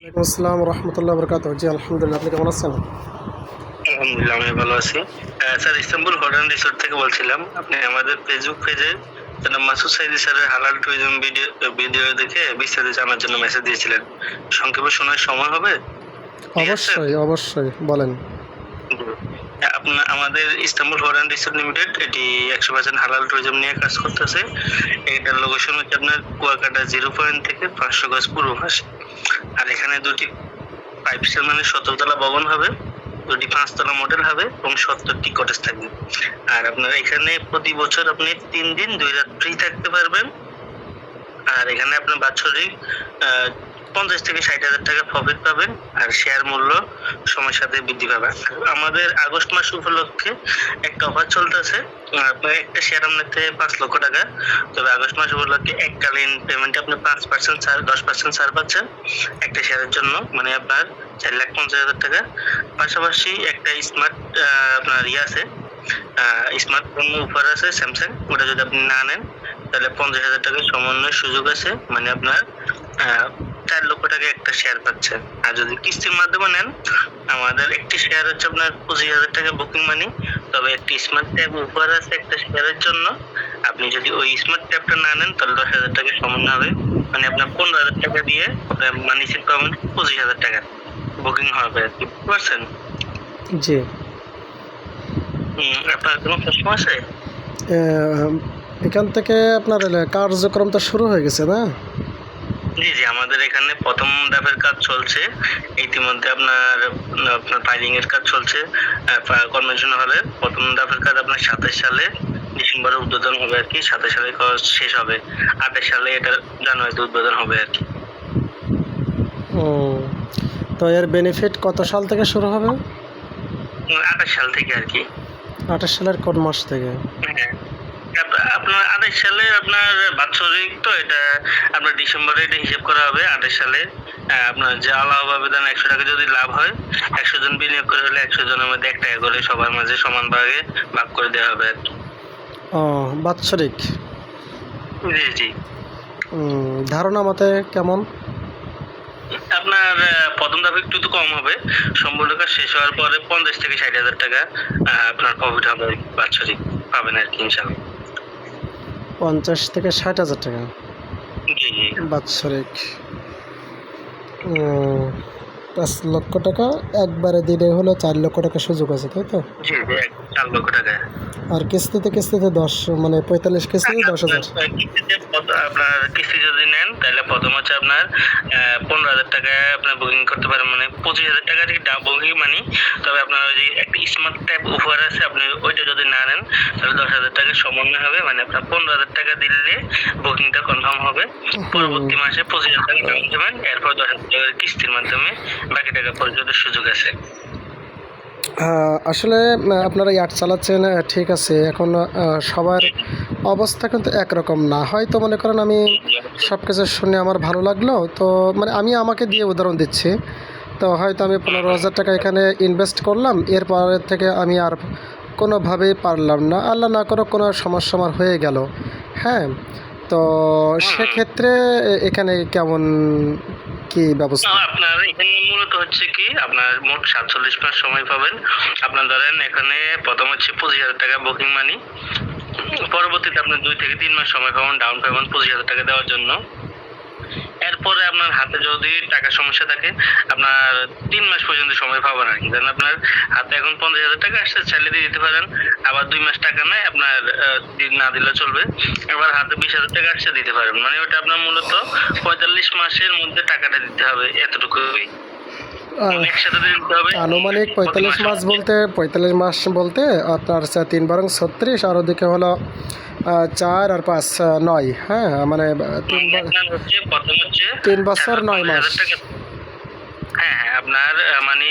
ওয়ালাইকুম আসসালাম রহমতুল্লাহ বরকাতুহ। জি আলহামদুলিল্লাহ, আপনি কেমন আছেন? আলহামদুলিল্লাহ আমি ভালো আছি। স্যার ইস্তাম্বুল হোটেল রিসোর্ট থেকে বলছিলাম। আপনি আমাদের ফেসবুক পেজে জনাব মাসুদ সাইদি স্যারের হালাল ট্যুরিজম ভিডিও দেখে বিস্তারিত জানার জন্য মেসেজ দিয়েছিলেন। সংক্ষেপে শোনার সময় হবে? ঠিক আছে? অবশ্যই অবশ্যই বলেন। আপনার আমাদের ইস্তাম্বুল হোটেল রিসোর্ট লিমিটেড এটি 100% হালাল ট্যুরিজম নিয়ে কাজ করতেছে। এটার লোকেশন হচ্ছে আপনার কুয়াকাটা 0 পয়েন্ট থেকে 500 গজ পূর্ব পাশে। আর এখানে দুটি 5 স্টার মানে 17 তলা ভবন হবে, দুটি 5 তলা মডেল হবে এবং 70টি কটেজ থাকবে। আর আপনার এখানে প্রতি বছর আপনি 3 দিন 2 রাত ফ্রি থাকতে পারবেন। আর এখানে আপনার বাৎসরিক 50 থেকে 60,000 টাকা প্রফিট পাবেন। আর শেয়ার মূল্য সময়ের সাথে বৃদ্ধি পাবে। আমাদের আগস্ট মাস উপলক্ষে একটা অফার চলতেছে। আপনার একটা শেয়ার আপনার থেকে 5 লক্ষ টাকা, তবে আগস্ট মাস উপলক্ষে এককালীন পেমেন্টে আপনি 5% ছাড় 10% ছাড় পাচ্ছেন একটা শেয়ারের জন্য, মানে আপনার 4,50,000 টাকা। পাশাপাশি একটা স্মার্ট আপনার আছে, স্মার্টফোন অফার আছে স্যামসাং, ওটা যদি আপনি না নেন তাহলে 50,000 টাকার সমন্বয়ের সুযোগ আছে, মানে আপনার 4 লক্ষ টাকা একটা শেয়ার পাচ্ছেন। আর যদি কিস্তির মাধ্যমে নেন, আমাদের একটি শেয়ার হচ্ছে আপনার 25,000 টাকা বুকিং মানি, তবে একটি স্মার্ট ট্যাব অফার আছে একটা শেয়ারের জন্য। আপনি যদি ওই স্মার্ট ট্যাবটা না নেন তাহলে 10,000 টাকা সমন্বয় হবে, মানে আপনার 15,000 টাকা দিয়ে মানি সিট পাবেন 25,000 টাকা বুকিং হবে আর কি, বুঝতে পারছেন? জি। আপনার কোনো প্রশ্ন আছে? এখান থেকে আপনার কার্যক্রম তো শুরু হয়ে গেছে না? জি জি, আমাদের এখানে প্রথম ধাপের কাজ চলছে ইতিমধ্যে। আপনার আপনার ফাইলিং এর কাজ চলছে কনভেনশন হলে। প্রথম ধাপের কাজ আপনার 27 সালে ডিসেম্বরে উদ্বোধন হবে আর কি, 27 সালে কাজ শেষ হবে, 28 সালে এটা জানুয়ারিতে উদ্বোধন হবে আর কি। তো এর বেনিফিট কত সাল থেকে শুরু হবে? 28 সাল থেকে আর কি। 28 সালের কোন মাস থেকে? হ্যাঁ, আপনার 28 সালে আপনার বাৎসরিক তো এটা আপনার ডিসেম্বরে এটা হিসেব করা হবে। 28 সালে আপনার যে আলাদা আবেদন 100 টাকা যদি লাভ হয়, 100 জন বিনিয়োগ করে হলে 100 জনের মধ্যে 1 টাকা করে সবার মাঝে সমান ভাগে ভাগ করে দেওয়া হবে আর কি। ও, বাৎসরিক। জি জি। ধারণা মতে কেমন? আপনার প্রথম ধাপে একটু তো কম হবে, সম্পূর্ণ কাজ শেষ হওয়ার পরে 50 থেকে 60,000 টাকা আপনার প্রফিট হবে বাৎসরিক পাবেন আর কি ইনশাআল্লাহ। 50 থেকে 60,000 টাকা জি জি। বাৎসরিক। 5 লক্ষ টাকা একবারে দিলে হলো 4 লক্ষ টাকা সুযোগ আছে, তাই তো? জি জি, 4 লক্ষ টাকা। আর কিস্তিতে 10 মানে 45 কিস্তিতে 10,000। আপনার কিস্তি যদি নেন তাহলে প্রথম হচ্ছে আপনার 15,000 টাকায় আপনার বুকিং করতে পারেন, মানে 25,000 টাকা আর কি বুকিং মানি। তবে আপনার ওই যে একটা স্মার্ট ট্যাব অফার আছে, আপনি ওইটা যদি না নেন তাহলে 10,000 টাকা সমন্বয় হবে, মানে আপনার 15,000 টাকা দিলে বুকিংটা কনফার্ম হবে। পরবর্তী মাসে 25,000 টাকা ডাউন পেমেন্ট, এরপর 10,000 টাকার কিস্তির মাধ্যমে বাকি টাকা পরিশোধের সুযোগ আছে। আসলে আপনারা অ্যাড চালাচ্ছেন, ঠিক আছে। এখন সবার অবস্থা কিন্তু একরকম না। হয়তো মনে করেন আমি সব কিছু শুনে আমার ভালো লাগলো, তো মানে আমি আমাকে দিয়ে উদাহরণ দিচ্ছি। তো হয়তো আমি 15,000 টাকা এখানে ইনভেস্ট করলাম, এরপরের থেকে আমি আর কোনোভাবেই পারলাম না, আল্লাহ না করে কোনো সমস্যা আমার হয়ে গেল। হ্যাঁ, তো সেক্ষেত্রে এখানে কেমন কি ব্যবস্থা? আপনার এখানে মূলত হচ্ছে কি, আপনার মোট 47 মাস সময় পাবেন। আপনার ধরেন এখানে প্রথম হচ্ছে 25,000 টাকা বুকিং মানি, পরবর্তীতে আপনার 2 থেকে 3 মাস সময় পাবেন ডাউন পেমেন্ট 25,000 টাকা দেওয়ার জন্য। এরপরে আপনার হাতে যদি টাকা সমস্যা থাকে, আপনার 3 মাস পর্যন্ত সময় পাবেন আর কি। কারণ আপনার হাতে এখন 50,000 টাকা আসছে, চাইলে দিয়ে দিতে পারেন। আবার 2 মাস টাকা নাই, আপনার না দিলে চলবে। এবার হাতে 20,000 টাকা আসছে দিতে পারেন, মানে ওটা আপনার মূলত 45 মাসের মধ্যে টাকাটা দিতে হবে, এতটুকুই। একসাথে দিতে হবে আনুমানিক 45 মাস বলতে আপনার 3 বারং 36, আর ওদিকে হলো 4 আর 5 9। হ্যাঁ, মানে 3 বছর 9 মাস। হ্যাঁ হ্যাঁ, আপনার মানে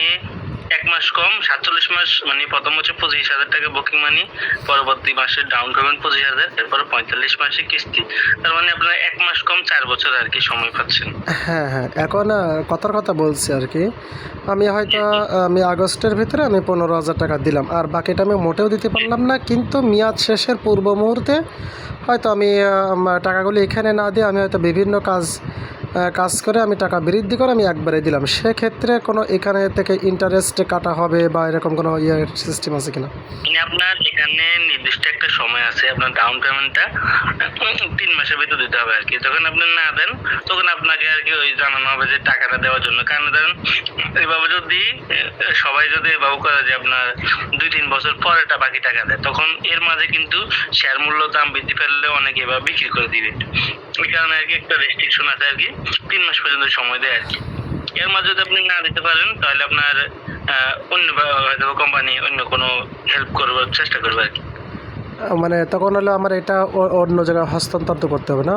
1 মাস কম 47 মাস, মানে প্রথম হচ্ছে 25,000 টাকা বুকিং মানি, পরবর্তী মাসে ডাউন পেমেন্ট 25,000, এরপর 45 মাসে কিস্তি। তার মানে আপনার 1 মাস কম 4 বছর আর কি সময় পাচ্ছেন। হ্যাঁ হ্যাঁ, এখন কথার কথা বলছি আর কি। আমি হয়তো আমি আগস্টের ভিতরে আমি 15,000 টাকা দিলাম, আর বাকিটা আমি মোটেও দিতে পারলাম না, কিন্তু মেয়াদ শেষের পূর্ব মুহূর্তে হয়তো আমি টাকাগুলি এখানে না দিয়ে আমি হয়তো বিভিন্ন কাজ কাজ করে আমি টাকা বৃদ্ধি করে আমি একবারে দিলাম, সেক্ষেত্রে কোনো এখানে থেকে ইন্টারেস্ট কাটা হবে বা এরকম কোনো সিস্টেম আছে কিনা? মানে আপনার এখানে নির্দিষ্ট একটা সময় আছে, আপনার ডাউন পেমেন্টটা 3 মাসের ভিতর দিতে হবে আর কি। যখন আপনি না দেন তখন আপনাকে আর কি ওই জানানো হবে যে টাকাটা দেওয়ার জন্য। কারণ ধরেন এভাবে যদি সবাই যদি এভাবে করে যে আপনার 2-3 বছর পরে বাকি টাকা দেয়, তখন এর মাঝে কিন্তু শেয়ার মূল্য দাম বৃদ্ধি পেলে অনেকে এভাবে বিক্রি করে দিবে। এই কারণে আর কি একটা রেস্ট্রিকশন আছে আর কি, 3 মাস পর্যন্ত সময় দেয় আর কি। এর মাঝে যদি আপনি না দিতে পারেন তাহলে আপনার অন্য হয়তো কোম্পানি অন্য কোনো হেল্প করবার চেষ্টা করবে আর কি। মানে তখন হলো আমার এটা অন্য জায়গায় হস্তান্তর তো করতে হবে না?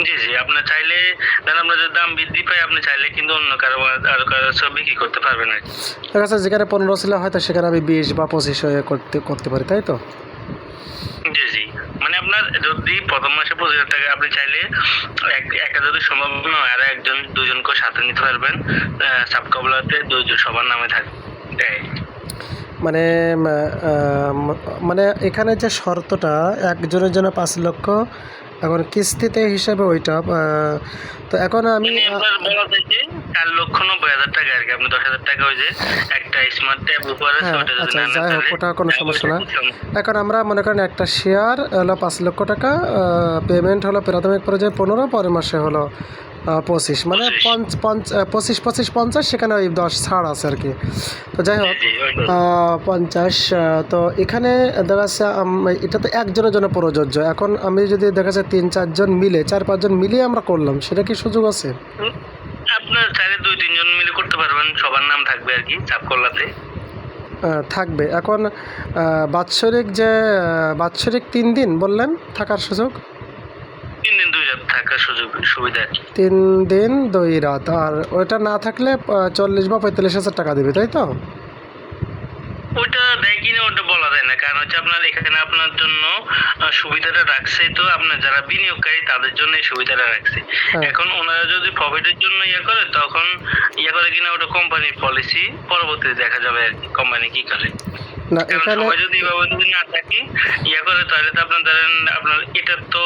জি জি, আপনি চাইলে ধরেন আপনার যদি দাম বৃদ্ধি পায়, আপনি চাইলে কিন্তু অন্য কারো সব বিক্রি করতে পারবেন আর কি। ঠিক আছে, যেখানে 15 ছিল হয়তো সেখানে আমি 20 বা 25 হয়ে করতে পারি, তাই তো? জি জি, মানে আপনার যদি প্রথম মাসে 25,000 টাকা আপনি চাইলে একা যদি সম্ভব নয় আর একজন দুজনকে সাথে নিতে পারবেন, সাবকবলাতে দুজন সবার নামে থাকবে। মানে মানে এখানে যে শর্তটা একজনের জন্য 5 লক্ষ, এখন কিস্তিতে হিসাবে ওইটা তো এখন আমি মানে আপনার বলা যায় যে 4,90,000 টাকা আর কি। আপনি 10,000 টাকা ওই যে একটা স্মার্ট ট্যাব উপরে আছে, হ্যাঁ, ওটা যদি আচ্ছা না নেন যাই হোক, তাহলে ওটা কোনো সমস্যা না। এখন আমরা মনে করেন একটা শেয়ার হলো 5 লক্ষ টাকা, পেমেন্ট হলো প্রাথমিক পর্যায়ে 15, পরের মাসে হলো 25, মানে 25, 50, সেখানে ওই 10 ছাড় আছে আর কি। তো যাই হোক, জি, ওই তো। 50, তো এখানে দেখা যাচ্ছে এটা তো একজনের জন্য প্রযোজ্য। এখন আমি যদি দেখা যাচ্ছে 3-4 জন মিলে, 4-5 জন মিলিয়ে আমরা করলাম, সেটা কি সুযোগ আছে? আপনার চাইলে 2-3 জন মিলে করতে পারবেন, সবার নাম থাকবে আর কি সাবকলাতে। থাকবে। এখন বাৎসরিক 3 দিন বললেন থাকার সুযোগ? 3 দিন 2 রাত থাকার সুবিধা আর কি। 3 দিন 2 রাত, আর ওইটা না থাকলে 40 বা 45,000 টাকা দেবে, তাই তো? ওইটা দেয় কিনা ওটা বলা যায় না, কারণ হচ্ছে আপনার এখানে আপনার জন্য সুবিধাটা রাখছে, তো আপনার যারা বিনিয়োগকারী তাদের জন্য এই সুবিধাটা রাখছে। হ্যাঁ। এখন ওনারা যদি প্রফিটের জন্য করে, তখন করে কিনা ওটা কোম্পানির পলিসি, পরবর্তীতে দেখা যাবে আর কি কোম্পানি কি করে। না কারণ এখানে সবাই যদি এভাবে যদি না থাকি করে, তাহলে তো আপনার ধরেন আপনার এটা তো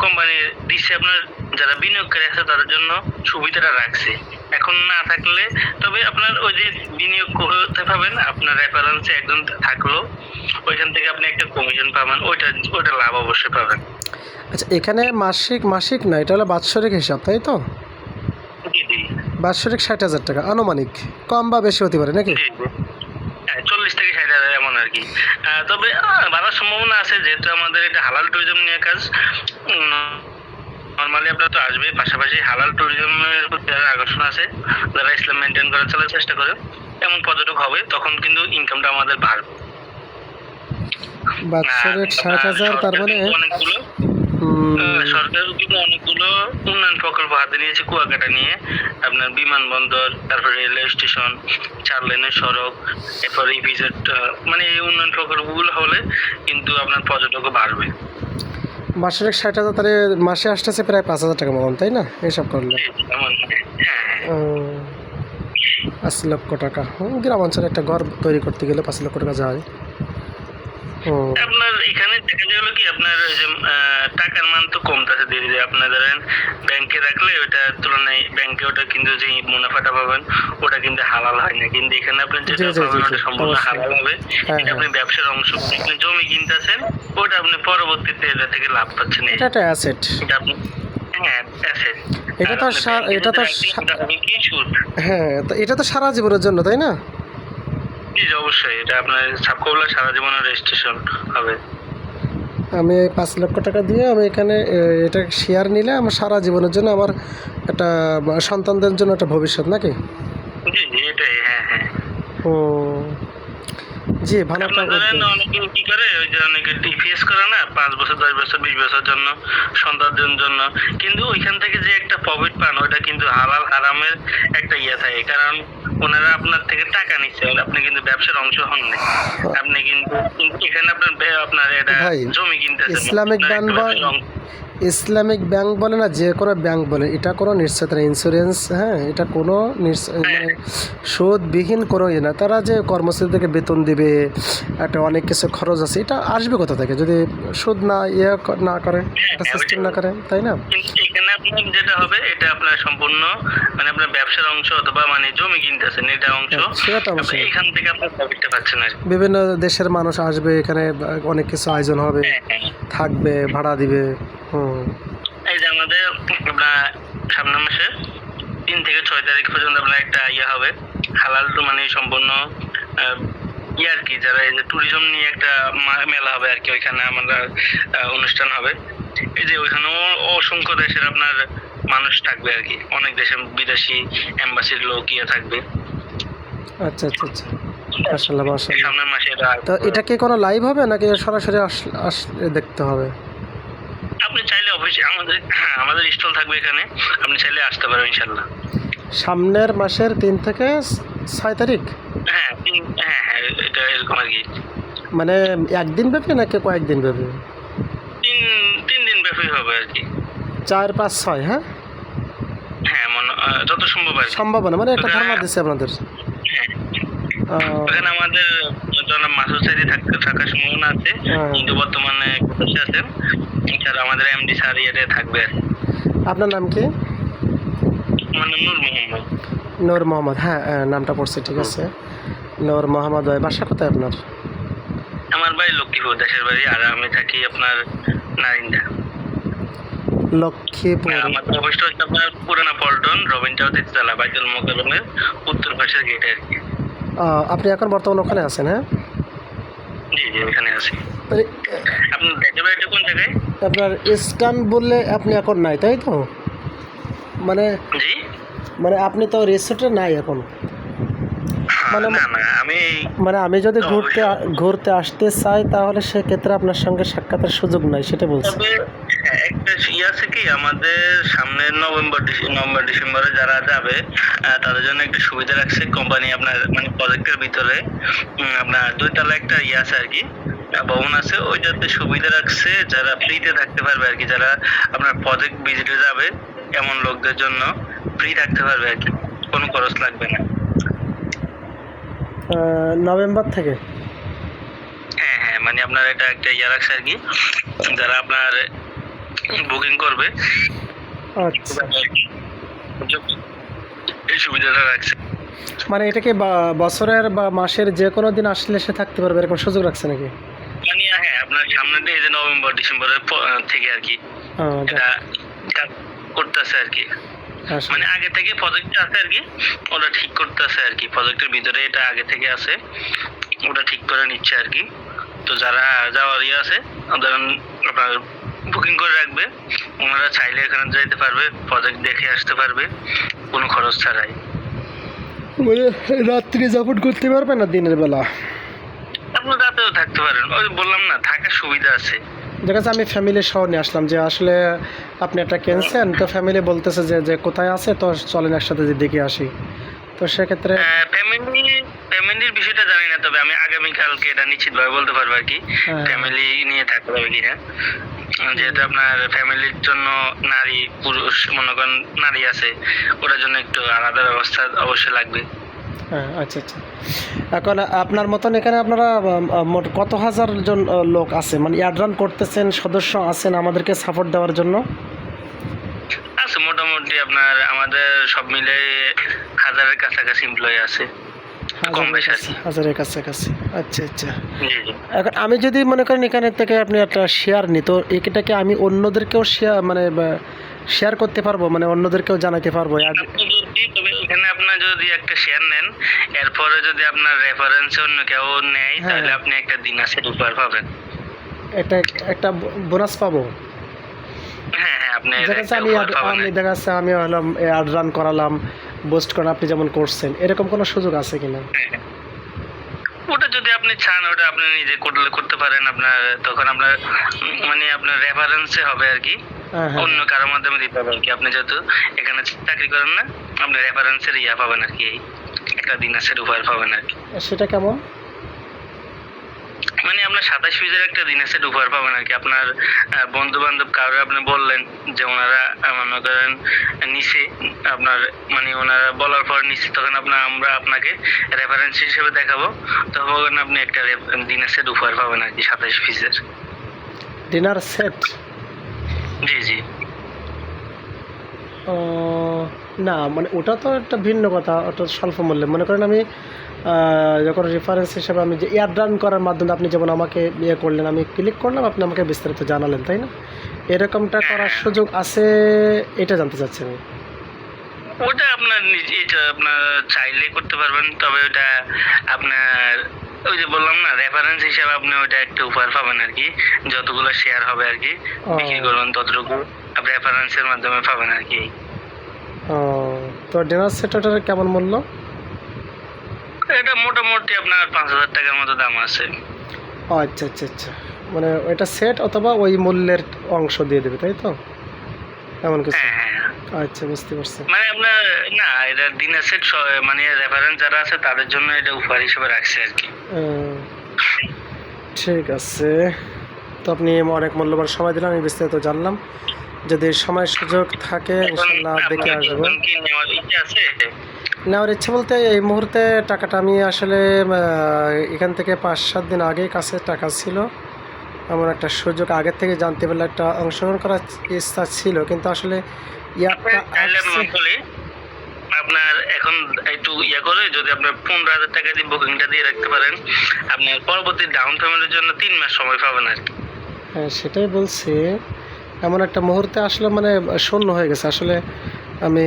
কোম্পানি দিচ্ছে, আপনার যারা বিনিয়োগকারী আছে তাদের জন্য সুবিধাটা রাখছে। এখন না থাকলে তবে আপনার ওই যে বিনিয়োগ করতে পাবেন, আপনার রেফারেন্সে একজন থাকলো, ওইখান থেকে আপনি একটা কমিশন পাবেন, ওইটা লাভ অবশ্যই পাবেন। আচ্ছা, এখানে মাসিক না, এটা হলো বাৎসরিক হিসাব, তাই তো? জি জি বাৎসরিক 60,000 টাকা আনুমানিক, কম বা বেশি হতে পারে নাকি? জি জি। হ্যাঁ, 40 থেকে 60,000 এমন আর কি। তবে বাড়ার সম্ভাবনা আছে, যেহেতু আমাদের এটা হালাল ট্যুরিজম নিয়ে কাজ। নর্মালি আপনারা তো আসবে, পাশাপাশি হালাল ট্যুরিজমের প্রতি যারা আকর্ষণ আছে, যারা ইসলাম মেনটেন করার চলার চেষ্টা করে, এমন পর্যটক হবে, তখন কিন্তু ইনকামটা আমাদের বাড়বে। বাৎসরিক 60,000, তার মানে অনেকগুলো সরকারও কিন্তু অনেকগুলো উন্নয়ন প্রকল্প হাতে নিয়েছে কুয়াকাটা নিয়ে। আপনার বিমানবন্দর, তারপরে রেলওয়ে স্টেশন, 4 লেনের সড়ক, এরপরে ইপিজেড, মানে এই উন্নয়ন প্রকল্পগুলো হলে কিন্তু আপনার পর্যটকও বাড়বে। বাৎসরিক 60,000, তাহলে মাসে আসতেছে প্রায় 5,000 টাকা মতন, তাই না হিসাব করলে? হ্যাঁ, 5 লক্ষ টাকা। গ্রাম অঞ্চলে একটা ঘর তৈরি করতে গেলে 5 লক্ষ টাকা যায়। আপনার এখানে দেখা গেল কি আপনার ওই যে টাকার মান তো কমতেছে ধীরে ধীরে। আপনার ধরেন ব্যাংকে রাখলে ওটার তুলনায় ব্যাংকে ওটা কিন্তু যে মুনাফাটা পাবেন ওটা কিন্তু হালাল হয় না, কিন্তু এখানে আপনি যেটা পাবেন ওটা সম্পূর্ণ হালাল হবে। এটা আপনি ব্যবসার অংশ, আপনি জমি কিনতেছেন, ওটা আপনি পরবর্তীতে এটা থেকে লাভ পাচ্ছেন। এটা একটা অ্যাসেট। এটা আপনি অ্যাসেট। এটা তো হ্যাঁ, তো এটা তো সারা জীবনের জন্য, তাই না? জি অবশ্যই, এটা আপনার সাবকবলা সারা জীবনের রেজিস্ট্রেশন হবে। আমি 5 লক্ষ টাকা দিয়ে আমি এখানে এটা শেয়ার নিলে আমার সারা জীবনের জন্য, আমার একটা সন্তানদের জন্য একটা ভবিষ্যৎ নাকি? জি জি, এটাই। হ্যাঁ হ্যাঁ। ও জি, ভালো একটা অনেকে কি করে, ওই যে অনেকে টিপিএস করে না, 5 বছর 10 বছর 20 বছর জন্য সন্তানদের জন্য, কিন্তু ওইখান থেকে যে একটা প্রফিট পান ওটা কিন্তু হালাল হারামের একটা থাকে। কারণ ওনারা আপনার থেকে টাকা নিচ্ছে, আপনি কিন্তু ব্যবসার অংশ হন না। আপনি কিন্তু এখানে আপনার এটা জমি কিনতেছেন। ইসলামিক ব্যাংক বলে না, যে কোনো ব্যাংক বলে, এটা কোনো নিশ্চয়তা না, ইন্স্যুরেন্স, হ্যাঁ, এটা কোনো মানে সুদবিহীন কোনো ইয়ে না। তারা যে কর্মচারী থেকে বেতন দিবে, একটা অনেক কিছু খরচ আছে, এটা আসবে কোথা থেকে যদি সুদ না না করে, একটা সিস্টেম না করে, তাই না? কিন্তু এখানে আপনার যেটা হবে এটা আপনার সম্পূর্ণ মানে আপনার ব্যবসার অংশ অথবা মানে জমি কিনতেছেন এটা অংশ, সেটা তো আপনি অবশ্যই। এখান থেকে আপনার প্রফিটটা পাচ্ছেন আর কি। বিভিন্ন দেশের মানুষ আসবে এখানে, অনেক কিছু আয়োজন হবে, হ্যাঁ, হ্যাঁ। থাকবে, ভাড়া দিবে। হুম। এই যে আমাদের আপনার সামনের মাসে 3 থেকে 6 তারিখ পর্যন্ত আপনার একটা ইয়ে হবে হালাল টু মানে সম্পূর্ণ ইয়ে আর কি, যারা এই যে ট্যুরিজম নিয়ে একটা মেলা হবে আর কি, ওইখানে আমরা অনুষ্ঠান হবে। এই যে ওইখানেও অসংখ্য দেশের আপনার মানুষ থাকবে আর কি, অনেক দেশের বিদেশি এম্বাসির লোক ইয়ে থাকবে আচ্ছা আচ্ছা আচ্ছা, মাশাআল্লাহ মাশাআল্লাহ। সামনের মাসে। তো এটা কি কোনো লাইভ হবে নাকি সরাসরি আসলে দেখতে হবে? আপনি চাইলে অবশ্যই আমাদের স্টল থাকবে এখানে, আপনি চাইলে আসতে পারবেন ইনশাল্লাহ। সামনের মাসের 3 থেকে 6 তারিখ? হ্যাঁ হ্যাঁ হ্যাঁ, এটা এরকম আর কি। মানে একদিন ব্যাপী নাকি কয়েকদিন ব্যাপী? 3 দিন ব্যাপী হবে আর কি। 4, 5, 6, হ্যাঁ, হ্যাঁ যত সম্ভব আর কি। সম্ভাবনা মানে একটা ধারণা দিচ্ছে আপনাদের। হ্যাঁ, আহ, ওখানে আমাদের জনাব মাসুদ সাইদি থাকার সম্ভাবনা আছে, হ্যাঁ। কিন্তু বর্তমানে বসে আছেন। এছাড়া আমাদের এমডি স্যার ইয়েতে থাকবে আর কি। আপনার নাম কি? আমার নাম নূর মোহাম্মদ। নূর মোহাম্মদ, হ্যাঁ নামটা পড়ছে, ঠিক আছে। নূর মোহাম্মদ ভাই, বাসা কোথায় আপনার? আমার বাড়ি লক্ষ্মীপুর, দেশের বাড়ি, আর আমি থাকি আপনার নারিন্দা। লক্ষ্মীপুর। আমার অফিসটা হচ্ছে আপনার পুরানা পল্টন রবীন্দ্র তিতলা বাইতুল মোকাররমের উত্তর পাশের গেটে আর কি। আপনি এখন বর্তমানে ওখানে আছেন? হ্যাঁ, জি জি, এখানে আছি। মানে, আপনার দেশের বাড়িটা কোন জায়গায়? আপনার ইস্তানবুলে আপনি এখন নাই, তাই তো? মানে জি, মানে আপনি তো রিসোর্টে নাই এখন? মানে না না, মানে আমি যদি ঘুরতে আসতে চাই তাহলে সেক্ষেত্রে আপনার সঙ্গে সাক্ষাতের সুযোগ নাই, সেটা বলছি। তবে হ্যাঁ, একটা ইয়ে আছে কি, আমাদের সামনের নভেম্বর ডিসেম্বরে যারা যাবে তাদের জন্য একটা সুবিধা রাখছে কোম্পানি, আপনার মানে প্রজেক্টের ভিতরে আপনার 2 তলা একটা ইয়ে আছে আর কি, ভবন আছে, ওইটাতে সুবিধা রাখছে যারা ফ্রিতে থাকতে পারবে আর কি, যারা আপনার প্রজেক্ট ভিজিটে যাবে এমন লোকদের জন্য ফ্রি থাকতে পারবে আর কি, কোনো খরচ লাগবে না। নভেম্বর থেকে? হ্যাঁ হ্যাঁ, মানে আপনার এটা একটা ইয়ে রাখছে আর কি, যারা আপনার বুকিং করবে আচ্ছা, এই সুবিধাটা রাখছে। মানে এটা কি বছরের বা মাসের যে কোনো দিন আসলে সে থাকতে পারবে এরকম সুযোগ রাখছে নাকি? মানে হ্যাঁ, আপনার সামনের দিকে যে নভেম্বর ডিসেম্বরের থেকে আর কি এটা কাজ করতেছে আর কি, মানে আগে থেকে প্রজেক্ট আছে আর কি, ওটা ঠিক করতেছে আর কি, প্রজেক্টের ভিতরে এটা আগে থেকে আছে, ওটা ঠিক করে নিচ্ছে আর কি। তো যারা যাওয়ার ইয়ে আছে ধরেন আপনার বুকিং করে রাখবে, ওনারা চাইলে এখানে যাইতে পারবে, প্রজেক্ট দেখে আসতে পারবে কোনো খরচ ছাড়াই। মানে রাত্রি যাপন করতে পারবে না দিনের বেলা? আপনি রাতেও থাকতে পারেন, ওই বললাম না, থাকার সুবিধা আছে। দেখা যাচ্ছে আমি ফ্যামিলির সহ নিয়ে আসলাম, যে আসলে আপনি একটা কিনছেন, তো ফ্যামিলি বলতেছে যে কোথায় আছে, তো চলেন একসাথে যে দেখে আসি, তো সেক্ষেত্রে ফ্যামিলির বিষয়টা জানি না, তবে আমি আগামীকালকে এটা নিশ্চিতভাবে বলতে পারবো আর কি, হ্যাঁ। ফ্যামিলি নিয়ে থাকতে হবে কিনা, যেহেতু আপনার ফ্যামিলির জন্য নারী পুরুষ মনে করেন নারী আছে, ওটার জন্য একটু আলাদা ব্যবস্থা অবশ্যই লাগবে। হ্যাঁ, আচ্ছা আচ্ছা। এখন আপনার মতন এখানে আপনারা মোট কত হাজার জন লোক আছে, মানে অ্যাড রান করতেছেন, সদস্য আছেন আমাদেরকে সাপোর্ট দেওয়ার জন্য? আছে মোটামুটি আপনার আমাদের সব মিলে 1000-এর কাছাকাছি এমপ্লয়ি আছে, কম বেশি আছে। হাজারের কাছাকাছি, আচ্ছা আচ্ছা। জি জি। এখন আমি যদি মনে করেন এখানে থেকে আপনি একটা শেয়ার নিই, তো এটাকে আমি অন্যদেরকেও শেয়ার করতে পারবো, মানে অন্যদেরকেও জানাতে পারবো? তবে এখানে আপনার যদি একটা শেয়ার নেন, এরপরে যদি আপনার রেফারেন্সে অন্য কেউ নেয়, তাহলে আপনি একটা দিন আছে উপহার পাবেন। একটা বোনাস পাবো? হ্যাঁ হ্যাঁ, আপনি দেখা যাচ্ছে দেখা যাচ্ছে আমি হলাম অ্যাড রান করালাম, বুস্ট করা আপনি যেমন করছেন, এরকম কোনো সুযোগ আছে কিনা? ওটা যদি আপনি চান ওটা আপনি নিজে করতে পারেন, আপনার তখন আপনার মানে আপনার রেফারেন্সে হবে আর কি, অন্য কারোর মাধ্যমে দিতে হবে আর কি। আপনি যেহেতু এখানে চাকরি করেন না, আপনি রেফারেন্সের ইয়া পাবেন আর কি, একটা দিনাসের উপহার পাবেন আর কি। সেটা কেমন? মানে আপনার 27 পিসের একটা দিনের সেট উপহার পাবেন আর কি। আপনার বন্ধু বান্ধব কারো আপনি বললেন যে ওনারা মনে করেন নিচে আপনার মানে ওনারা বলার পর নিচে, তখন আমরা আপনাকে রেফারেন্স হিসেবে দেখাবো, তখন আপনি একটা দিনের সেট উপহার পাবেন আর কি 27 পিসের। Dinner set? জি জি। না মানে ওটা তো একটা ভিন্ন কথা, ওটা স্বল্প মূল্যে। মনে করেন আমি যখন রেফারেন্স হিসেবে আমি যে এয়ারড্রান করার মাধ্যমে আপনি যেমন আমাকে ইয়ে করলেন, আমি ক্লিক করলাম, আপনি আমাকে বিস্তারিত জানালেন, তাই না? এরকমটা করার সুযোগ আছে, এটা জানতে চাচ্ছি আমি। ওটা আপনার নিজে, এটা আপনার চাইলে করতে পারবেন, তবে ওটা আপনার ওই যে বললাম না রেফারেন্স হিসাবে আপনি ওটা একটা উপহার পাবেন আর কি। যতগুলো শেয়ার হবে আর কি বিক্রি করবেন ততটুকু আপনি রেফারেন্সের মাধ্যমে পাবেন আর কি। তো ডিনার সেটটার কেমন মূল্য? এটা মোটামুটি আপনার 5,000 টাকার মতো দাম আছে। আচ্ছা আচ্ছা আচ্ছা, মানে ওইটা সেট অথবা ওই মূল্যের অংশ দিয়ে দেবে, তাই তো? এমন কিছু? হ্যাঁ হ্যাঁ। আচ্ছা, বুঝতে পারছি। মানে আপনার না, এটা দিনের সেট মানে রেফারেন্স যারা আছে তাদের জন্য এটা উপহার হিসেবে রাখছে আর কি। ঠিক আছে, তো আপনি অনেক মূল্যবান সময় দিলেন, আমি বিস্তারিত জানলাম। যদি সময় সুযোগ থাকে ইনশাল্লাহ দেখে আসবো। কি নেওয়ার ইচ্ছা আছে? নেওয়ার ইচ্ছা বলতে এই মুহূর্তে টাকাটা আমি আসলে এখান থেকে 5-7 দিন আগেই কাছে টাকা ছিল, এমন একটা সুযোগ আগের থেকে জানতে পারলে একটা অংশগ্রহণ করার ইচ্ছা ছিল, কিন্তু আসলে আপনার এখন একটু করে যদি আপনার 15,000 টাকা দিয়ে বুকিংটা দিয়ে রাখতে পারেন, আপনি পরবর্তী ডাউন পেমেন্টের জন্য 3 মাস সময় পাবেন আর কি। হ্যাঁ, সেটাই বলছি। এমন একটা মুহূর্তে আসলে মানে শূন্য হয়ে গেছে আসলে। আমি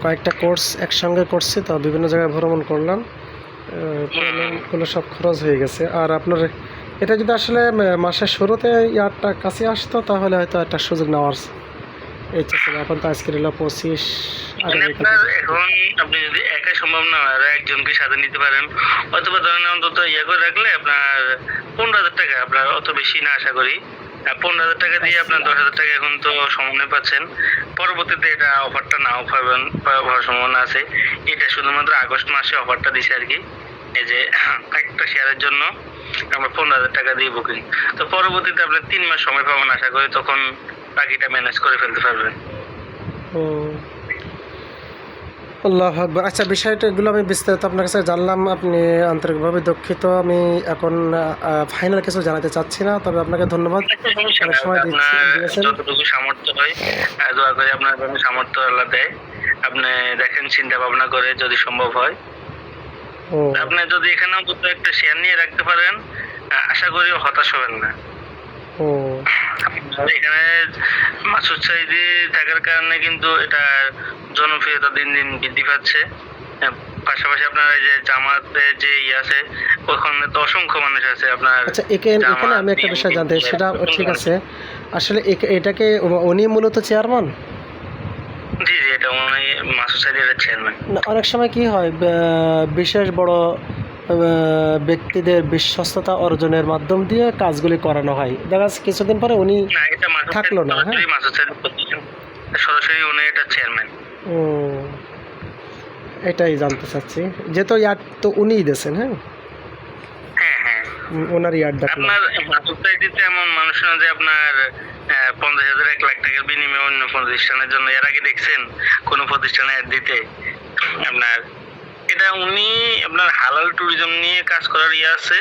কয়েকটা কোর্স একসঙ্গে করছি, তো বিভিন্ন জায়গায় ভ্রমণ করলাম, পেমেন্টগুলো সব খরচ হয়ে গেছে। আর আপনার এটা যদি আসলে মাসের শুরুতে ইয়ারটা কাছে আসতো তাহলে হয়তো একটা সুযোগ নেওয়ার ইচ্ছা ছিল। এখন তো আজকের হলো 25, আপনার এখন আপনি যদি একাই সম্ভব না হয় একজনকে সাথে নিতে পারেন, অথবা ধরেন অন্তত করে রাখলে আপনার 15,000 টাকা, আপনার অত বেশি না আশা করি। 15,000 টাকা দিয়ে আপনার 10,000 টাকা এখন তো সমন্বয় পাচ্ছেন। পরবর্তীতে এটা অফারটা নাও পাবেন, পাওয়ার সম্ভাবনা আছে। এটা শুধুমাত্র আগস্ট মাসে অফারটা দিছে আর কি। এই যে একটা শেয়ারের জন্য আমরা 15,000 টাকা দিয়ে বুকিং, তো পরবর্তীতে আপনি 3 মাস সময় পাবেন আশা করি, তখন বাকিটা ম্যানেজ করে ফেলতে পারবেন। আল্লাহ আকবার। আচ্ছা, বিষয়টা এগুলো আমি বিস্তারিত আপনার কাছে জানলাম, আপনি আন্তরিকভাবে দুঃখিত। আমি এখন ফাইনাল কিছু জানাতে চাচ্ছি না, তবে আপনাকে ধন্যবাদ, অনেক সময় দিয়েছেন। যতটুকু সামর্থ্য হয় দোয়া করে আপনার জন্য সামর্থ্য আল্লাহ দেয়, আপনি দেখেন চিন্তা ভাবনা করে যদি সম্ভব হয়। আপনি যদি এখানেও দুটো একটা শেয়ার নিয়ে রাখতে পারেন, আশা করি হতাশ হবেন না। এখানে মাসুদ সাইদি থাকার কারণে কিন্তু এটা জনপ্রিয়তা দিন দিন বৃদ্ধি পাচ্ছে। পাশাপাশি আপনার এই যে জামাতের যে আছে ওখানে তো অসংখ্য মানুষ আছে আপনার। আচ্ছা, এখানে আমি একটা বিষয় জানতে, সেটা ঠিক আছে, আসলে এটাকে উনি মূলত চেয়ারম্যান? জি জি, এটা উনি মাসুদ সাইদি এর চেয়ারম্যান। অনেক সময় কি হয়, বিশেষ বড় ব্যক্তিদের বিশ্বস্ততা অর্জনের মাধ্যম দিয়ে কাজগুলি করানো হয়, দেখা যাচ্ছে কিছুদিন পরে উনি থাকলো না। হ্যাঁ, সরাসরি উনি এটা চেয়ারম্যান। এটাই জানতে চাচ্ছি, যেহেতু ইয়ার তো উনিই দিয়েছেন। হ্যাঁ হ্যাঁ হ্যাঁ, ওনার ইয়ারটা আপনার মাসুদ সাইদিতে এমন মানুষ না যে আপনার 50,000 1 লাখ টাকার বিনিময়ে অন্য প্রতিষ্ঠানের জন্য। এর আগে দেখছেন কোন প্রতিষ্ঠানে অ্যাড দিতে? আপনার এটা উনি আপনার হালাল ট্যুরিজম নিয়ে কাজ করার আছে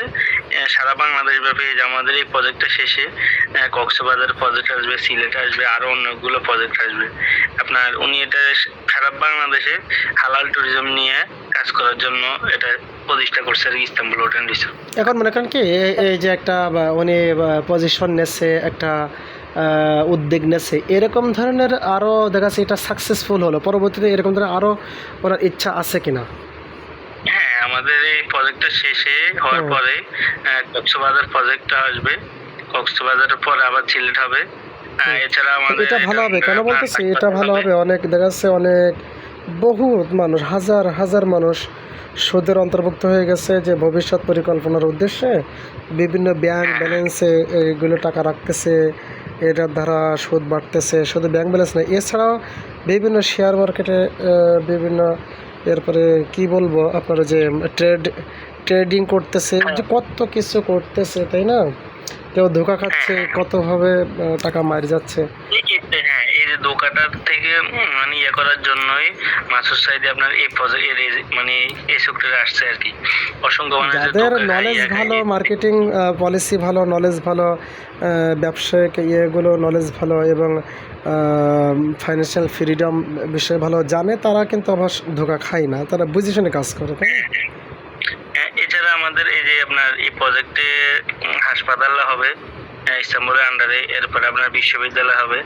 সারা বাংলাদেশ ব্যাপী। আমাদের এই প্রজেক্টটা শেষে কক্সবাজার প্রজেক্ট আসবে, সিলেট আসবে, আরো অনেকগুলো প্রজেক্ট আসবে। আপনার উনি এটা সারা বাংলাদেশে হালাল ট্যুরিজম নিয়ে কাজ করার জন্য এটা প্রতিষ্ঠা করছে আর ইস্তাম্বুল হোটেল রিসোর্ট। এখন মনে করেন কি এই যে একটা উনি পজিশন নেছে, একটা উদ্যোগ নেছে, এরকম ধরনের আরও দেখা যাচ্ছে এটা সাকসেসফুল হলো, পরবর্তীতে এরকম ধরনের আরও ওনার ইচ্ছা আছে কিনা? হ্যাঁ, আমাদের এই প্রজেক্টটা শেষে হওয়ার পরে কক্সবাজার প্রজেক্টটা আসবে, কক্সবাজারের পর আবার সিলেট হবে। এছাড়া আমাদের এটা ভালো হবে, কেন বলতেছি এটা ভালো হবে, অনেক দেখা যাচ্ছে অনেক বহুত মানুষ, হাজার হাজার মানুষ সুদের অন্তর্ভুক্ত হয়ে গেছে, যে ভবিষ্যৎ পরিকল্পনার উদ্দেশ্যে বিভিন্ন ব্যাংক ব্যালেন্সে এগুলো টাকা রাখতেছে, এটার দ্বারা সুদ বাড়তেছে। শুধু ব্যাংক ব্যালেন্স নয়, এছাড়াও বিভিন্ন শেয়ার মার্কেটে বিভিন্ন, এরপরে কি বলবো আপনার যে ট্রেডিং করতেছে, যে কত কিছু করতেছে, তাই না? কেউ ধোঁকা খাচ্ছে, কতভাবে টাকা মারি যাচ্ছে। হ্যাঁ, এই যে ধোঁকাটার থেকে মানে ইয়ে করার জন্যই মাসুদ সাইদি আপনার এই মানে এই সেক্টরে আসছে আর কি। অসংখ্য মানে যাদের নলেজ ভালো, মার্কেটিং পলিসি ভালো, নলেজ ভালো, ব্যবসায়িক ইয়েগুলো নলেজ ভালো এবং ফাইন্যান্সিয়াল ফ্রিডম বিষয়ে ভালো জানে, তারা কিন্তু আবার ধোঁকা খায় না, তারা বুঝে শুনে কাজ করে, তাই না? এছাড়া আমাদের এই যে আপনার এই প্রজেক্টে হাসপাতাল হবে ইস্তাম্বুলের আন্ডারে, এরপর আপনার বিশ্ববিদ্যালয় হবে,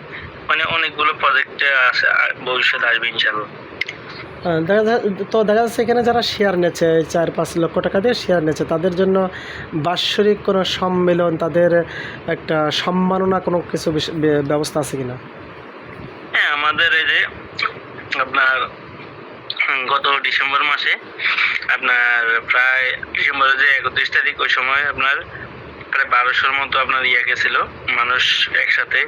মানে অনেকগুলো প্রজেক্টে আছে, ভবিষ্যতে আসবে ইনশাআল্লাহ। দেখা যাচ্ছে এখানে যারা শেয়ার নিচ্ছে, 4-5 লক্ষ টাকা দিয়ে শেয়ার নিচ্ছে, তাদের জন্য বাৎসরিক কোনো সম্মেলন, তাদের একটা সম্মাননা কোনো কিছু ব্যবস্থা আছে কিনা? হ্যাঁ, আমাদের এই যে আপনার গত ডিসেম্বর মাসে আপনার প্রায় ডিসেম্বরের যে 31 তারিখ, ওই সময় আপনার প্রায় 1200-র মতো আপনার ইয়ে গেছিল মানুষ একসাথে,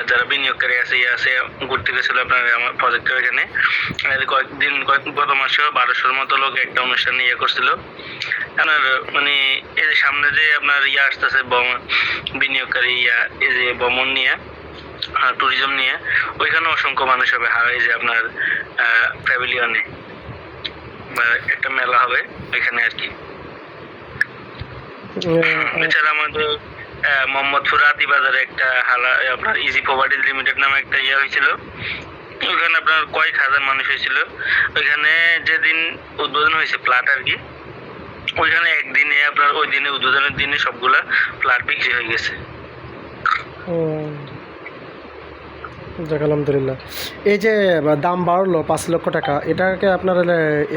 যারা বিনিয়োগকারী আছে ঘুরতে গেছিল আপনার আমার প্রজেক্টের এখানে। গত মাসেও 1200-র মতো লোক একটা অনুষ্ঠান ইয়ে করছিল আপনার, মানে এই যে সামনে যে আপনার আসতেছে বিনিয়োগকারী এই যে ভ্রমণ নিয়ে, ট্যুরিজম নিয়ে, ওইখানে অসংখ্য মানুষ হবে। এই যে আপনার প্যাভিলিয়নে বা একটা মেলা হবে ওইখানে আর কি। এছাড়া আমাদের মোহাম্মদপুর আতি বাজারে একটা আপনার ইজি প্রপার্টিজ লিমিটেড নামে একটা হয়েছিল, ওইখানে আপনার কয়েক হাজার মানুষ হয়েছিল। ওইখানে যেদিন উদ্বোধন হয়েছে ফ্ল্যাট আর কি, ওইখানে একদিনে আপনার ওই দিনে উদ্বোধনের দিনে সবগুলা ফ্ল্যাট বিক্রি হয়ে গেছে। যাক আলহামদুলিল্লাহ। এই যে দাম বাড়লো 5 লক্ষ টাকা, এটাকে আপনার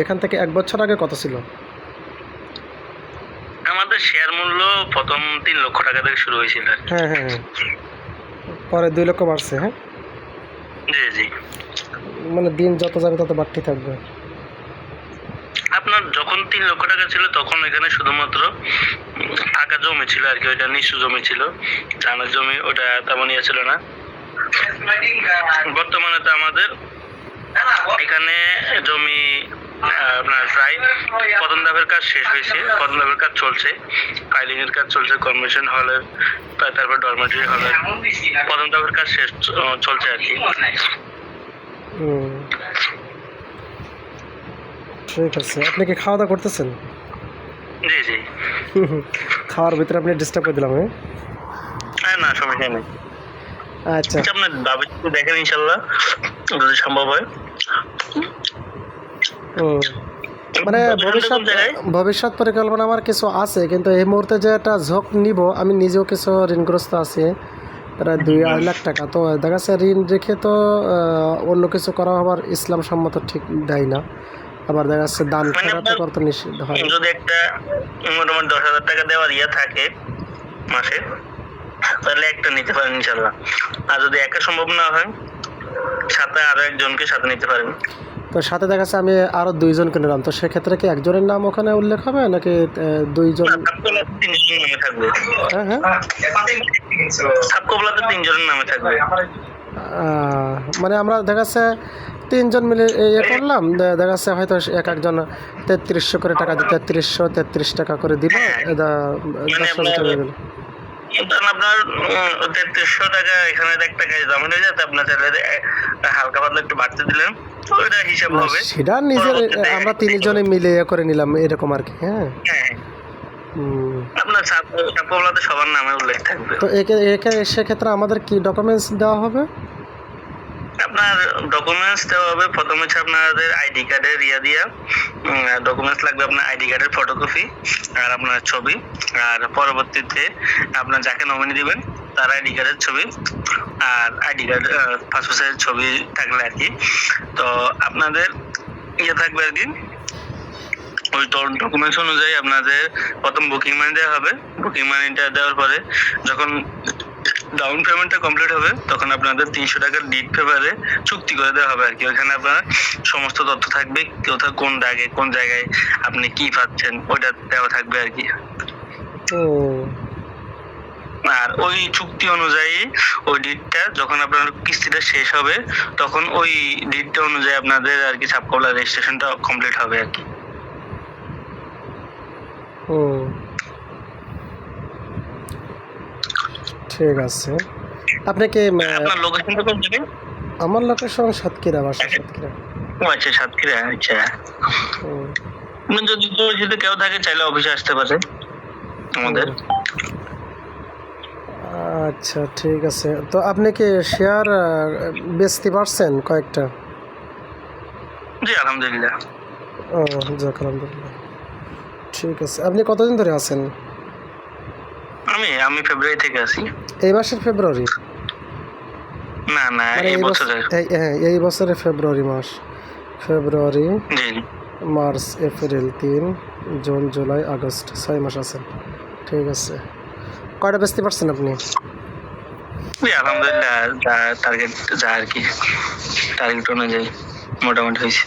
এখান থেকে 1 বছর আগে কত ছিল? আমাদের শেয়ার মূল্য প্রথম 3 লক্ষ টাকা থেকে শুরু হয়েছিল। হ্যাঁ হ্যাঁ, পরে 2 লক্ষ বাড়ছে। হ্যাঁ, জি জি, মানে দিন যত যাবে তত বাড়তে থাকবে। আপনার যখন 3 লক্ষ টাকা ছিল তখন এখানে শুধুমাত্র ফাঁকা জমি ছিল আর কি, ওইটা নিচু জমি ছিল, ধানের জমি, ওটা তেমন ইয়ে ছিল না। বর্তমানে তো আমাদের এখানে জমি আপনার প্রায় প্রথম ধাপের কাজ শেষ হয়েছে, প্রথম ধাপের কাজ চলছে, ফাইলিং এর কাজ চলছে, কনভেনশন হলের, তারপর ডরমেটরি হলের প্রথম ধাপের কাজ শেষ চলছে আর কি। ঠিক আছে, আপনি কি খাওয়া দাওয়া করতেছেন? জি জি, খাওয়ার ভিতরে আপনি ডিস্টার্ব করে দিলাম। হ্যাঁ, না সমস্যা নেই। আচ্ছা, আপনার দাবি দেখেন ইনশাল্লাহ যদি সম্ভব হয়। মানে ভবিষ্যৎ পরিকল্পনা আমার কিছু আছে, কিন্তু এই মুহূর্তে যে একটা ঝোঁক নিব, আমি নিজেও কিছু ঋণগ্রস্ত আছি প্রায় 2-2.5 লাখ টাকা। তো দেখা যাচ্ছে ঋণ রেখে তো অন্য কিছু করা আবার ইসলাম সম্মত ঠিক দেয় না, আবার দেখা যাচ্ছে দান খয়রাত করতে নিষিদ্ধ হয়। যদি একটা মোটামুটি 10,000 টাকা দেওয়ার থাকে মাসে, তাহলে একটা নিতে পারেন ইনশাল্লাহ। আর যদি একা সম্ভব না হয়, সাথে আরো একজনকে সাথে নিতে পারেন। তো সাথে দেখা যাচ্ছে আমি আরো 2 জনকে নিলাম, তো সেক্ষেত্রে কি একজনের নাম ওখানে উল্লেখ হবে নাকি 2 জন? 3 জনের নামে থাকবে। হ্যাঁ হ্যাঁ, সাবকবলাতে 3 জনের নামে থাকবে। মানে আমরা দেখা যাচ্ছে 3 জন মিলে ইয়ে করলাম, দেখা যাচ্ছে হয়তো একজন 3300 করে টাকা দিতে, 3333 টাকা করে দিল, 10 টাকা গেল। আপনার 3300 টাকা এখানে একটা কাজ জমা হয়ে যাতে আপনার হালকা পাতলা একটু বাড়তে দিলেন, ওইটা হিসাব হবে। সেটা নিজের আমরা 3 জনে মিলে ইয়ে করে নিলাম এরকম আর কি। হ্যাঁ, আপনার সাবকবলাতে সবার নামে উল্লেখ থাকবে। তো সেক্ষেত্রে আমাদের কি ডকুমেন্টস দেওয়া হবে? আপনার ডকুমেন্টস দেওয়া হবে, প্রথমে হচ্ছে আপনাদের আইডি কার্ডের দিয়া ডকুমেন্টস লাগবে, আপনার আইডি কার্ডের ফটোকপি আর আপনার ছবি, আর পরবর্তীতে আপনার যাকে নমিনি দিবেন তার আইডি কার্ডের ছবি আর আইডি কার্ড পাসপোর্ট সাইজের ছবি থাকলে আর কি। তো আপনাদের থাকবে আর কি, ওই ডকুমেন্টস অনুযায়ী আপনাদের প্রথম বুকিং মানি দেওয়া হবে। বুকিং মানিটা দেওয়ার পরে যখন ডাউন পেমেন্টটা কমপ্লিট হবে, তখন আপনাদের 300 টাকার ডিড পেপারে চুক্তি করে দেওয়া হবে আর কি। ওখানে আপনার সমস্ত তথ্য থাকবে, কোথাও কোন জায়গায় আপনি কি পাচ্ছেন ওইটা দেওয়া থাকবে আর কি। আর ওই চুক্তি অনুযায়ী ওই ডিডটা যখন আপনার কিস্তিটা শেষ হবে, তখন ওই ডিডটা অনুযায়ী আপনাদের আর কি সাবকবলা রেজিস্ট্রেশনটা কমপ্লিট হবে আর কি। হুম, ঠিক আছে। আপনি কি আপনার লোকেশনটা কোন জায়গায়? আমার লোকেশন সাতক্ষীরা, বাসা সাতক্ষীরা। ও আচ্ছা, সাতক্ষীরা। আচ্ছা, হুম, আপনার যদি পরিচিত কেউ থাকে চাইলে অফিসে আসতে পারে আমাদের। হুম। আচ্ছা, ঠিক আছে। তো আপনি কি শেয়ার বেচতে পারছেন কয়েকটা? জি আলহামদুলিল্লাহ। ও, যাক আলহামদুলিল্লাহ। ঠিক আছে। আপনি কতদিন ধরে আছেন? আমি আমি ফেব্রুয়ারি থেকে আছি। এই মাসের ফেব্রুয়ারি? না না, মানে এই এই বছর, বছরের। হ্যাঁ, এই বছরের ফেব্রুয়ারি মাস। ফেব্রুয়ারি, জি জি। মার্চ, এপ্রিল 3, জুন, জুলাই, আগস্ট, 6 মাস আছেন। ঠিক আছে। কয়টা বেচতে পারছেন আপনি? জি আলহামদুলিল্লাহ, যা টার্গেট, যা আর কি টার্গেট অনুযায়ী মোটামুটি হয়েছে।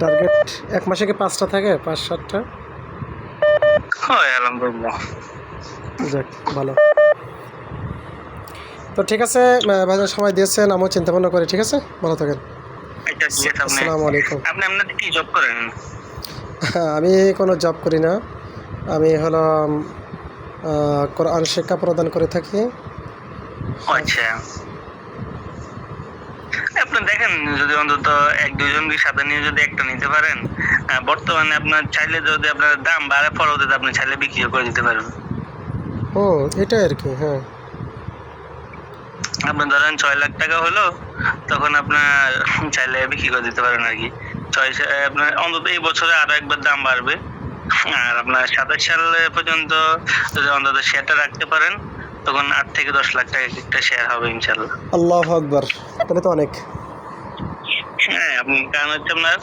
টার্গেট এক মাসে কি 5টা থাকে, 5-7টা? হয় আলহামদুলিল্লাহ। যাক, ভালো। তো ঠিক আছে, ভাইজান সময় দিয়েছেন, আমিও চিন্তা ভাবনা করি। ঠিক আছে, ভালো থাকেন। আচ্ছা ঠিক আছে। আপনি আসসালামু আলাইকুম। আপনি আপনাদের কি জব করেন? আমি কোনো জব করি না। আমি হলো কোরআন শিক্ষা প্রদান করে থাকি। ও আচ্ছা, আপনি দেখেন যদি অন্তত 1-2জনকে সাথে নিয়ে যদি একটা নিতে পারেন, বর্তমানে আপনার চাইলে যদি আপনার দাম বাড়ে পরবর্তীতে আপনি চাইলে বিক্রি করে দিতে পারবেন। হুম, এটাই আর কি। হ্যাঁ, আপনি ধরেন 6 লাখ টাকা হলো, তখন আপনার চাইলে বিক্রি করে দিতে পারেন আর কি। আপনার অন্তত এই বছরে আরো একবার দাম বাড়বে। আর আপনার 27 সাল পর্যন্ত যদি অন্তত শেয়ারটা রাখতে পারেন, তখন 8 থেকে 10 লাখ টাকা একটা শেয়ার হবে ইনশাল্লাহ। আল্লাহু আকবার, তাহলে তো অনেক। হ্যাঁ, আপনি কারণ হচ্ছে আপনার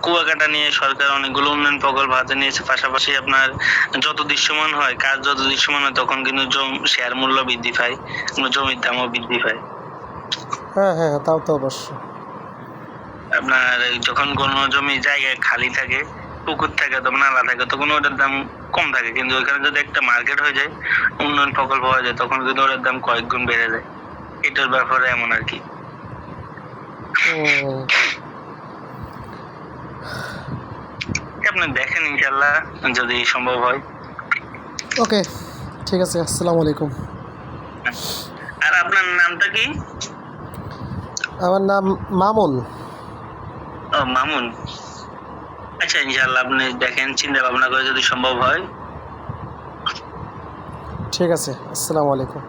কুয়াকাটা নিয়ে সরকার অনেকগুলো উন্নয়ন প্রকল্প হাতে নিয়েছে। পাশাপাশি আপনার যত দৃশ্যমান হয়, কাজ যত দৃশ্যমান হয়, তখন কিন্তু শেয়ার মূল্য বৃদ্ধি পায়, জমির দামও বৃদ্ধি পায়। হ্যাঁ, হ্যাঁ, তাও তো অবশ্য। আপনার যখন কোনো জমি জায়গায় খালি থাকে, পুকুর থাকে, তখন নালা থাকে, তখন ওটার দাম কম থাকে। কিন্তু ওইখানে যদি একটা মার্কেট হয়ে যায়, উন্নয়ন প্রকল্প হয়ে যায়, তখন কিন্তু ওটার দাম কয়েক গুণ বেড়ে যায়। এটার ব্যাপারে এমন আর কি। হুম, আপনি দেখেন ইনশাল্লাহ যদি সম্ভব হয়। ওকে, ঠিক আছে। আসসালামু আলাইকুম। আর আপনার নামটা কি? আমার নাম মামুন। ও মামুন। আচ্ছা, ইনশাল্লাহ আপনি দেখেন, চিন্তা ভাবনা করে যদি সম্ভব হয়। ঠিক আছে, আসসালামু আলাইকুম।